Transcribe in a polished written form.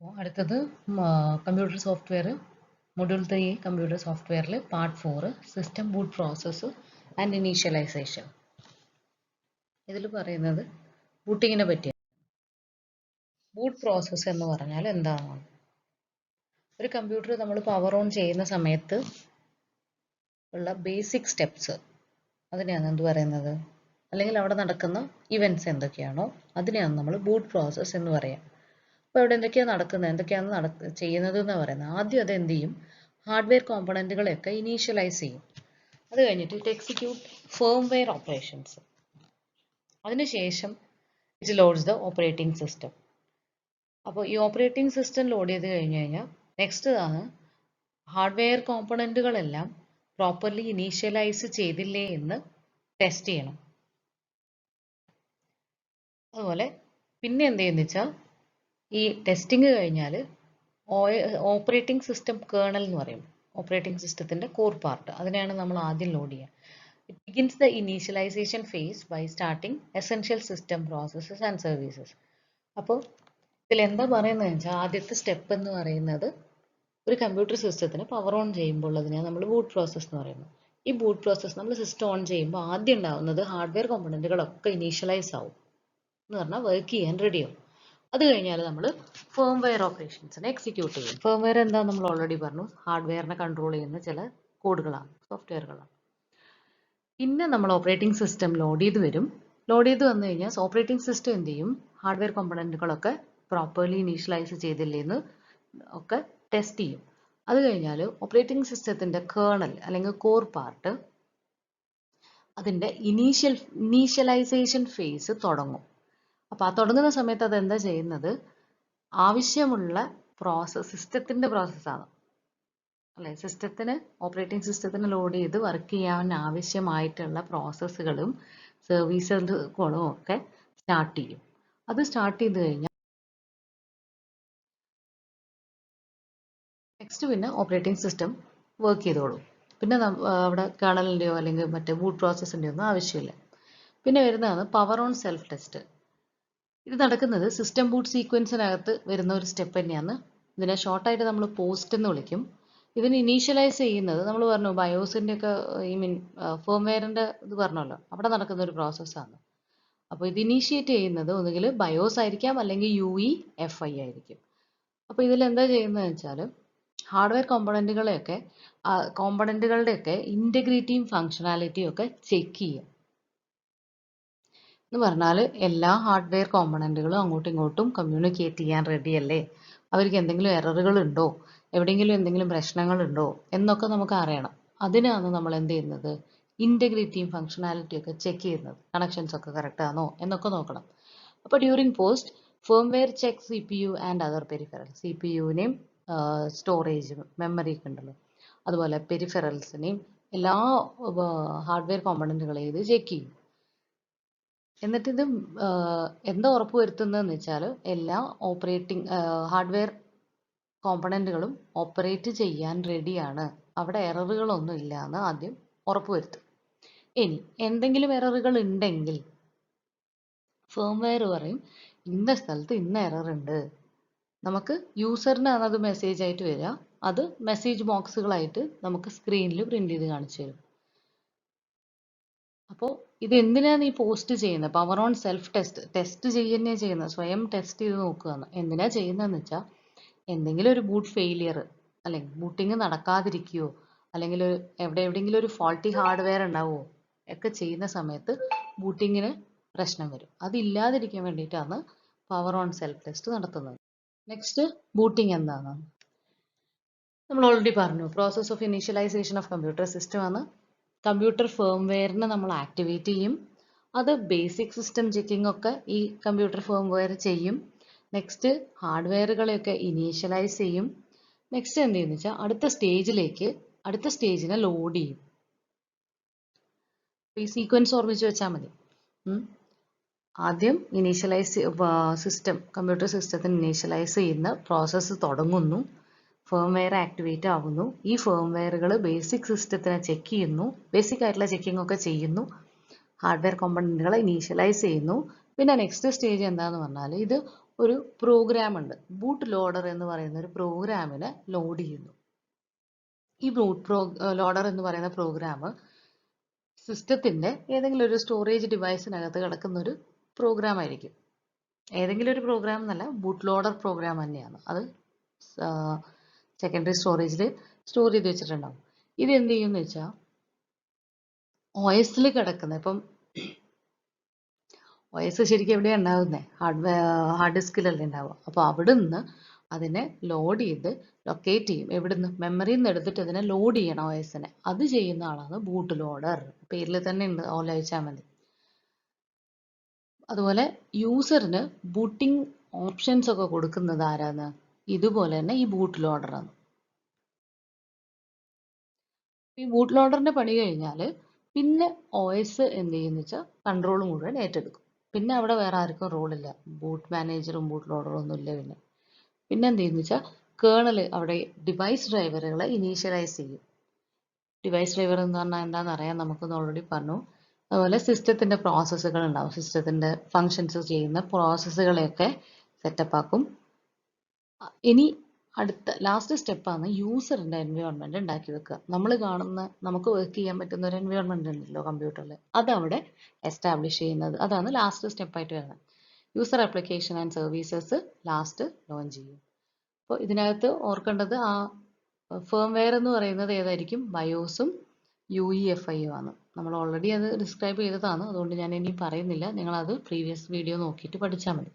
അപ്പോൾ അടുത്തത് computer software module 3 computer സോഫ്റ്റ്വെയറിൽ part 4 system boot process and initialization. ഇതിൽ പറയുന്നത് ബൂട്ടിങ്ങിനെ പറ്റിയാണ്. ബൂട്ട് പ്രോസസ്സ് എന്ന് പറഞ്ഞാൽ എന്താണ്? ഒരു കമ്പ്യൂട്ടർ നമ്മൾ പവർ ഓൺ ചെയ്യുന്ന സമയത്ത് ഉള്ള ബേസിക് സ്റ്റെപ്സ്, അതിനെയാണ് എന്ത് പറയുന്നത്, അല്ലെങ്കിൽ അവിടെ നടക്കുന്ന ഇവൻറ്റ്സ് എന്തൊക്കെയാണോ അതിനെയാണ് നമ്മൾ ബൂട്ട് പ്രോസസ്സ് എന്ന് പറയാം. അപ്പോൾ ഇവിടെ എന്തൊക്കെയാണ് നടക്കുന്നത്, എന്തൊക്കെയാണ് ചെയ്യുന്നത് എന്ന് പറയുന്നത്. ആദ്യം അത് എന്ത് ചെയ്യും, ഹാർഡ്വെയർ കോമ്പണൻറ്റുകളെയൊക്കെ ഇനീഷ്യലൈസ് ചെയ്യും. അത് കഴിഞ്ഞിട്ട് ഇറ്റ് എക്സിക്യൂട്ട് ഫേംവെയർ ഓപ്പറേഷൻസ്. അതിനുശേഷം it loads the operating system. അപ്പോൾ ഈ ഓപ്പറേറ്റിംഗ് സിസ്റ്റം ലോഡ് ചെയ്ത് കഴിഞ്ഞ് കഴിഞ്ഞാൽ നെക്സ്റ്റ് ആണ് ഹാർഡ്വെയർ കോമ്പണൻറ്റുകളെല്ലാം പ്രോപ്പർലി ഇനീഷ്യലൈസ് ചെയ്തില്ലേ എന്ന് ടെസ്റ്റ് ചെയ്യണം. അതുപോലെ പിന്നെ എന്ത് ചെയ്യുന്ന വെച്ചാൽ ഈ ടെസ്റ്റിംഗ് കഴിഞ്ഞാൽ ഓപ്പറേറ്റിംഗ് സിസ്റ്റം കേർണൽ എന്ന് പറയും, ഓപ്പറേറ്റിംഗ് സിസ്റ്റത്തിൻ്റെ കോർ പാർട്ട്, അതിനെയാണ് നമ്മൾ ആദ്യം ലോഡ് ചെയ്യുക. It begins the initialization phase by starting essential system processes and services. അപ്പോൾ ഇതിൽ എന്താ പറയുന്നത് വെച്ചാൽ ആദ്യത്തെ സ്റ്റെപ്പ് എന്ന് പറയുന്നത് ഒരു കമ്പ്യൂട്ടർ സിസ്റ്റത്തിന് പവർ ഓൺ ചെയ്യുമ്പോൾ അതിനെയാണ് നമ്മൾ ബൂട്ട് പ്രോസസ്സ് എന്ന് പറയുന്നത്. ഈ ബൂട്ട് പ്രോസസ്സ് നമ്മൾ സിസ്റ്റം ഓൺ ചെയ്യുമ്പോൾ ആദ്യം ഉണ്ടാവുന്നത് ഹാർഡ്വെയർ കോമ്പണൻറ്റുകളൊക്കെ ഇനീഷ്യലൈസ് ആവും എന്ന് പറഞ്ഞാൽ വർക്ക് ചെയ്യാൻ റെഡിയാവും. അത് കഴിഞ്ഞാൽ നമ്മൾ ഫേംവെയർ ഓപ്പറേഷൻസിനെ എക്സിക്യൂട്ട് ചെയ്യും. ഫേംവെയർ എന്താ നമ്മൾ ഓൾറെഡി പറഞ്ഞു, ഹാർഡ്വെയറിനെ കൺട്രോൾ ചെയ്യുന്ന ചില കോഡുകളാണ്, സോഫ്റ്റ്വെയറുകളാണ്. പിന്നെ നമ്മൾ ഓപ്പറേറ്റിംഗ് സിസ്റ്റം ലോഡ് ചെയ്ത് വരും. ലോഡ് ചെയ്ത് വന്നു കഴിഞ്ഞാൽ ഓപ്പറേറ്റിംഗ് സിസ്റ്റം എന്ത് ചെയ്യും, ഹാർഡ്വെയർ കോമ്പണൻറ്റുകളൊക്കെ പ്രോപ്പർലി ഇനീഷ്യലൈസ് ചെയ്തില്ലേന്ന് ഒക്കെ ടെസ്റ്റ് ചെയ്യും. അത് കഴിഞ്ഞാൽ ഓപ്പറേറ്റിംഗ് സിസ്റ്റത്തിൻ്റെ കേർണൽ അല്ലെങ്കിൽ കോർ പാർട്ട് അതിൻ്റെ ഇനീഷ്യലൈസേഷൻ ഫേസ് തുടങ്ങും. അപ്പോൾ ആ തുടങ്ങുന്ന സമയത്ത് അതെന്താ ചെയ്യുന്നത്, ആവശ്യമുള്ള സിസ്റ്റത്തിൻ്റെ പ്രോസസ്സാണ് അല്ലേ, ഓപ്പറേറ്റിംഗ് സിസ്റ്റത്തിന് ലോഡ് ചെയ്ത് വർക്ക് ചെയ്യാൻ ആവശ്യമായിട്ടുള്ള പ്രോസസ്സുകളും സർവീസുകളും ഒക്കെ സ്റ്റാർട്ട് ചെയ്യും. അത് സ്റ്റാർട്ട് ചെയ്ത് കഴിഞ്ഞാൽ നെക്സ്റ്റ് പിന്നെ ഓപ്പറേറ്റിംഗ് സിസ്റ്റം വർക്ക് ചെയ്തോളും. പിന്നെ അവിടെ കേർണലിൻ്റെയോ അല്ലെങ്കിൽ മറ്റേ ബൂട്ട് പ്രോസസ്സിൻ്റെയോ ഒന്നും ആവശ്യമില്ല. പിന്നെ വരുന്നതാണ് പവർ ഓൺ സെൽഫ് ടെസ്റ്റ്. ഇത് നടക്കുന്നത് സിസ്റ്റം ബൂട്ട് സീക്വൻസിനകത്ത് വരുന്ന ഒരു സ്റ്റെപ്പ് തന്നെയാണ്. ഇതിനെ ഷോർട്ടായിട്ട് നമ്മൾ പോസ്റ്റ് എന്ന് വിളിക്കും. ഇതിന് ഇനീഷ്യലൈസ് ചെയ്യുന്നത് നമ്മൾ പറഞ്ഞു ബയോസിൻ്റെ ഒക്കെ ഫേംവെയറിൻ്റെ ഇത് പറഞ്ഞല്ലോ, അവിടെ നടക്കുന്ന ഒരു പ്രോസസ്സാണ്. അപ്പോൾ ഇത് ഇനീഷ്യേറ്റ് ചെയ്യുന്നത് ഒന്നുകിൽ ബയോസ് ആയിരിക്കാം അല്ലെങ്കിൽ UEFI ആയിരിക്കും. അപ്പോൾ ഇതിൽ എന്താ ചെയ്യുന്നത് വെച്ചാൽ ഹാർഡ്വെയർ കോമ്പണൻറ്റുകളുടെയൊക്കെ ഇൻറ്റഗ്രിറ്റിയും ഫങ്ഷണാലിറ്റിയും ഒക്കെ ചെക്ക് ചെയ്യും. എന്ന് പറഞ്ഞാൽ എല്ലാ ഹാർഡ്വെയർ കോമ്പണൻറ്റുകളും അങ്ങോട്ടും ഇങ്ങോട്ടും കമ്മ്യൂണിക്കേറ്റ് ചെയ്യാൻ റെഡിയല്ലേ, അവർക്ക് എന്തെങ്കിലും എററുകൾ ഉണ്ടോ, എവിടെയെങ്കിലും എന്തെങ്കിലും പ്രശ്നങ്ങളുണ്ടോ എന്നൊക്കെ നമുക്ക് അറിയണം. അതിനാണ് നമ്മൾ എന്ത് ചെയ്യുന്നത്, ഇൻറ്റഗ്രിറ്റിയും ഫങ്ഷണാലിറ്റിയും ഒക്കെ ചെക്ക് ചെയ്യുന്നത്. കണക്ഷൻസ് ഒക്കെ കറക്റ്റ് ആണോ എന്നൊക്കെ നോക്കണം. അപ്പോൾ during post firmware check CPU and other peripheral, CPUവിനെയും സ്റ്റോറേജും മെമ്മറി ഒക്കെ ഉണ്ടല്ലോ, അതുപോലെ പെരിഫറൽസിനെയും എല്ലാ ഹാർഡ്വെയർ കോമ്പണൻറ്റുകളെയും ഇത് ചെക്ക് ചെയ്യും. എന്നിട്ട് ഇത് എന്താ ഉറപ്പ് വരുത്തുന്നതെന്ന് വെച്ചാൽ എല്ലാ ഹാർഡ്വെയർ കോമ്പണൻറ്റുകളും ഓപ്പറേറ്റ് ചെയ്യാൻ റെഡിയാണ്, അവിടെ എററുകളൊന്നും ഇല്ല എന്ന് ആദ്യം ഉറപ്പ് വരുത്തും. ഇനി എന്തെങ്കിലും എററുകൾ ഉണ്ടെങ്കിൽ ഫേംവെയർ പറയും ഇന്ന സ്ഥലത്ത് ഇന്ന എറർ ഉണ്ട്. നമുക്ക് യൂസറിനാണ് അത് മെസ്സേജ് ആയിട്ട് വരിക, അത് മെസ്സേജ് ബോക്സുകളായിട്ട് നമുക്ക് സ്ക്രീനിൽ പ്രിന്റ് ചെയ്ത് കാണിച്ചു തരും. അപ്പോൾ ഇത് എന്തിനാണ് ഈ പോസ്റ്റ് ചെയ്യുന്നത്, പവർ ഓൺ സെൽഫ് ടെസ്റ്റ് ചെയ്യുന്നേ ചെയ്യുന്നത്, സ്വയം ടെസ്റ്റ് ചെയ്ത് നോക്കുകയാണ്. എന്തിനാ ചെയ്യുന്നതെന്ന് വെച്ചാൽ എന്തെങ്കിലും ഒരു ബൂട്ട് ഫെയിലിയർ അല്ലെങ്കിൽ ബൂട്ടിങ് നടക്കാതിരിക്കുകയോ അല്ലെങ്കിൽ എവിടെയെങ്കിലും ഒരു ഫോൾട്ടി ഹാർഡ്വെയർ ഉണ്ടാവുമോ ഒക്കെ ചെയ്യുന്ന സമയത്ത് ബൂട്ടിങ്ങിന് പ്രശ്നം വരും. അതില്ലാതിരിക്കാൻ വേണ്ടിയിട്ടാണ് പവർ ഓൺ സെൽഫ് ടെസ്റ്റ് നടത്തുന്നത്. നെക്സ്റ്റ് ബൂട്ടിങ് എന്താണ്, നമ്മൾ ഓൾറെഡി പറഞ്ഞു, process of initialization of computer system ആണ്. കമ്പ്യൂട്ടർ ഫേംവെയറിനെ നമ്മൾ ആക്ടിവേറ്റ് ചെയ്യും. അത് ബേസിക് സിസ്റ്റം ചെക്കിംഗ് ഒക്കെ ഈ കമ്പ്യൂട്ടർ ഫേംവെയർ ചെയ്യും. നെക്സ്റ്റ് ഹാർഡ്വെയറുകളെയൊക്കെ ഇനീഷ്യലൈസ് ചെയ്യും. നെക്സ്റ്റ് എന്ത് ചെയ്യുന്ന വെച്ചാൽ അടുത്ത സ്റ്റേജിനെ ലോഡ് ചെയ്യും. ഈ സീക്വൻസ് ഓർമ്മിച്ച് വെച്ചാൽ മതി. ആദ്യം കമ്പ്യൂട്ടർ സിസ്റ്റത്തിന് ഇനീഷ്യലൈസ് ചെയ്യുന്ന പ്രോസസ്സ് തുടങ്ങുന്നു, ഫേംവെയർ ആക്ടിവേറ്റ് ആവുന്നു. ഈ ഫേംവെയറുകൾ ബേസിക് സിസ്റ്റത്തിനെ ചെക്ക് ചെയ്യുന്നു, ബേസിക് ആയിട്ടുള്ള ചെക്കിംഗ് ഒക്കെ ചെയ്യുന്നു, ഹാർഡ്വെയർ കോമ്പണൻറ്റുകളെ ഇനീഷ്യലൈസ് ചെയ്യുന്നു. പിന്നെ നെക്സ്റ്റ് സ്റ്റേജ് എന്താന്ന് പറഞ്ഞാൽ ഇത് ഒരു പ്രോഗ്രാം ഉണ്ട്, ബൂട്ട് ലോഡർ എന്ന് പറയുന്ന ഒരു പ്രോഗ്രാമിനെ ലോഡ് ചെയ്യുന്നു. ഈ ബൂട്ട് ലോഡർ എന്ന് പറയുന്ന പ്രോഗ്രാം സിസ്റ്റത്തിന്റെ ഏതെങ്കിലും ഒരു സ്റ്റോറേജ് ഡിവൈസിനകത്ത് കിടക്കുന്ന ഒരു പ്രോഗ്രാം ആയിരിക്കും. ഏതെങ്കിലും ഒരു പ്രോഗ്രാം എന്നല്ല, ബൂട്ട് ലോഡർ പ്രോഗ്രാം തന്നെയാണ്. അത് സെക്കൻഡറി സ്റ്റോറേജിൽ സ്റ്റോർ ചെയ്ത് വെച്ചിട്ടുണ്ടാവും. ഇത് എന്ത് ചെയ്യുമെന്ന് വെച്ചാൽ OSൽ കിടക്കുന്ന, ഇപ്പം OS ശരിക്കും എവിടെയാണ് ഉണ്ടാകുന്നത്? ഹാർഡ് ഡിസ്കിലല്ലേ ഉണ്ടാവുക. അപ്പോൾ അവിടുന്ന് അതിനെ ലോഡ് ചെയ്ത് ലൊക്കേറ്റ് ചെയ്യും. എവിടുന്ന്? മെമ്മറിയിൽ നിന്ന് എടുത്തിട്ട് അതിനെ ലോഡ് ചെയ്യണം OSനെ. അത് ചെയ്യുന്ന ആളാണ് ബൂട്ട് ലോഡർ. പേരിൽ തന്നെ ഉണ്ട്, ആലോചിച്ചാൽ മതി. അതുപോലെ യൂസറിന് ബൂട്ടിംഗ് ഓപ്ഷൻസ് ഒക്കെ കൊടുക്കുന്നത് ആരാന്ന്? ഇതുപോലെ തന്നെ ഈ ബൂട്ട് ലോഡറാണ്. ഈ ബൂട്ട് ലോഡറിന്റെ പണി കഴിഞ്ഞാൽ പിന്നെ OS എന്ത് ചെയ്യുന്ന വെച്ചാൽ കൺട്രോൾ മുഴുവൻ ഏറ്റെടുക്കും. പിന്നെ അവിടെ വേറെ ആർക്കും റോളില്ല. ബൂട്ട് മാനേജറും ബൂട്ട് ലോഡറും ഒന്നും ഇല്ല. പിന്നെ എന്ത് ചെയ്യുന്ന വെച്ചാൽ കേർണൽ അവിടെ ഡിവൈസ് ഡ്രൈവറുകളെ ഇനീഷ്യലൈസ് ചെയ്യും. ഡിവൈസ് ഡ്രൈവർ എന്ന് പറഞ്ഞാൽ എന്താണെന്ന് അറിയാം, നമുക്കൊന്ന് ഓൾറെഡി പറഞ്ഞു. അതുപോലെ സിസ്റ്റത്തിന്റെ പ്രോസസ്സുകൾ ഉണ്ടാവും. സിസ്റ്റത്തിന്റെ ഫങ്ഷൻസ് ചെയ്യുന്ന പ്രോസസ്സുകളെയൊക്കെ സെറ്റപ്പ് ആക്കും. ഇനി അടുത്ത ലാസ്റ്റ് സ്റ്റെപ്പാണ് യൂസറിന്റെ എൻവയോൺമെന്റ് ഉണ്ടാക്കി വെക്കുക. നമ്മൾ കാണുന്ന, നമുക്ക് വർക്ക് ചെയ്യാൻ പറ്റുന്ന ഒരു എൻവയോൺമെന്റ് ഉണ്ടല്ലോ കമ്പ്യൂട്ടറിൽ, അതവിടെ എസ്റ്റാബ്ലിഷ് ചെയ്യുന്നത്. അതാണ് ലാസ്റ്റ് സ്റ്റെപ്പായിട്ട് വരുന്നത്. User application and services last launch ചെയ്യും. അപ്പോൾ ഇതിനകത്ത് ഓർക്കേണ്ടത് ആ ഫേംവെയർ എന്ന് പറയുന്നത് ഏതായിരിക്കും? ബയോസും UEFIയും ആണ്. നമ്മൾ ഓൾറെഡി അത് ഡിസ്ക്രൈബ് ചെയ്തതാണ്, അതുകൊണ്ട് ഞാൻ ഇനി പറയുന്നില്ല. നിങ്ങളത് പ്രീവിയസ് വീഡിയോ നോക്കിയിട്ട് പഠിച്ചാൽ മതി.